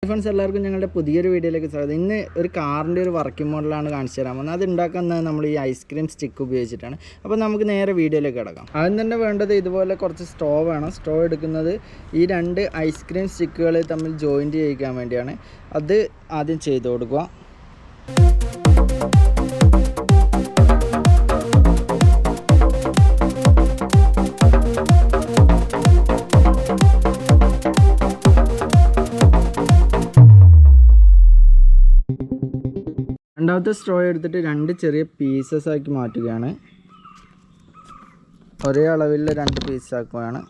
Friends എല്ലാവർക്കും ഞങ്ങളുടെ പുതിയൊരു വീഡിയോയിലേക്ക് സ്വാഗതം. ഇന്ന് ഒരു കാറിൻ്റെ ഒരു വർക്കിംഗ് മോഡലാണ് കാണിച്ചു തരാൻ പോകുന്നത്. അത് ഉണ്ടാക്കുന്നത് നമ്മൾ ഈ ഐസ്ക്രീം സ്റ്റിക്ക് ഉപയോഗിച്ചിട്ടാണ്. അപ്പോൾ നമുക്ക് നേരെ വീഡിയോയിലേക്ക് കിടക്കാം. ആദ്യം തന്നെ വേണ്ടത് ഇതുപോലെ കുറച്ച് സ്ട്രോ വേണം. സ്ട്രോ എടുക്കുന്നത് ഈ രണ്ട് ഐസ്ക്രീം സ്റ്റിക്കുകൾ തമ്മിൽ ജോയിൻറ്റ് ചെയ്യിക്കാൻ വേണ്ടിയാണ്. അത് ആദ്യം ചെയ്ത് കൊടുക്കുക. രണ്ടാമത്തെ സ്ട്രോ എടുത്തിട്ട് രണ്ട് ചെറിയ പീസസ് ആക്കി മാറ്റുകയാണ്. ഒരേ അളവിൽ രണ്ട് പീസ് ആക്കുകയാണ്.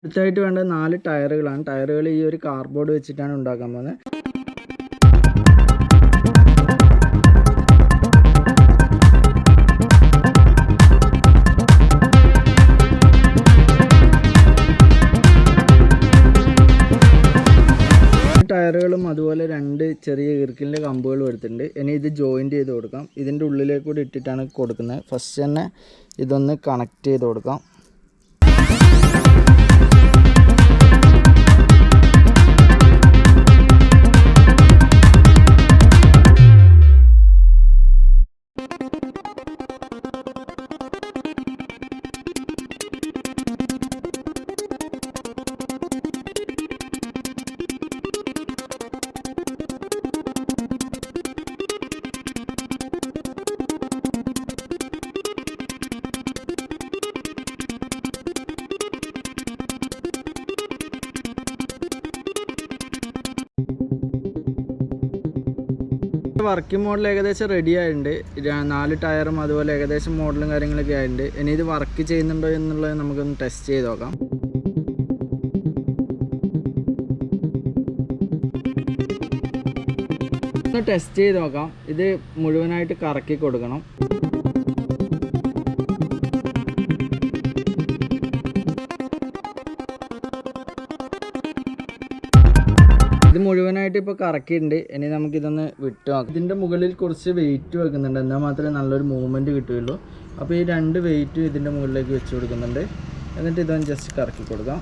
അടുത്തായിട്ട് വേണ്ടത് 4 ടയറുകളാണ്. ടയറുകൾ ഈ ഒരു കാർഡ്ബോർഡ് വെച്ചിട്ടാണ് ഉണ്ടാക്കാൻ പോകുന്നത്. ടയറുകളും അതുപോലെ 2 ചെറിയ ഈർക്കിലിൻ്റെ കമ്പുകളും എടുത്തിട്ടുണ്ട്. ഇനി ഇത് ജോയിൻറ്റ് ചെയ്ത് കൊടുക്കാം. ഇതിൻ്റെ ഉള്ളിലേക്ക് കൂടി ഇട്ടിട്ടാണ് കൊടുക്കുന്നത്. ഫസ്റ്റ് തന്നെ ഇതൊന്ന് കണക്ട് ചെയ്ത് കൊടുക്കാം. വർക്കിംഗ് മോഡൽ ഏകദേശം റെഡി ആയിട്ടുണ്ട്. 4 ടയറും അതുപോലെ ഏകദേശം മോഡലും കാര്യങ്ങളൊക്കെ ആയിട്ടുണ്ട്. ഇനി ഇത് വർക്ക് ചെയ്യുന്നുണ്ടോ എന്നുള്ളത് നമുക്കൊന്ന് ടെസ്റ്റ് ചെയ്ത് നോക്കാം. ഒന്ന് ടെസ്റ്റ് ചെയ്ത് നോക്കാം. ഇത് മുഴുവനായിട്ട് കറക്കി കൊടുക്കണം. ഇത് മുഴുവനായിട്ട് ഇപ്പോൾ കറക്കിയിട്ടുണ്ട്. ഇനി നമുക്കിതൊന്ന് വിട്ടു നോക്കാം. ഇതിൻ്റെ മുകളിൽ കുറച്ച് വെയിറ്റ് വെക്കുന്നുണ്ട്, എന്നാൽ മാത്രമേ നല്ലൊരു മൂവ്മെൻറ്റ് കിട്ടുകയുള്ളൂ. അപ്പോൾ ഈ 2 വെയിറ്റും ഇതിൻ്റെ മുകളിലേക്ക് വെച്ച് കൊടുക്കുന്നുണ്ട്. എന്നിട്ട് ഇതൊന്ന് ജസ്റ്റ് കറക്കി കൊടുക്കാം.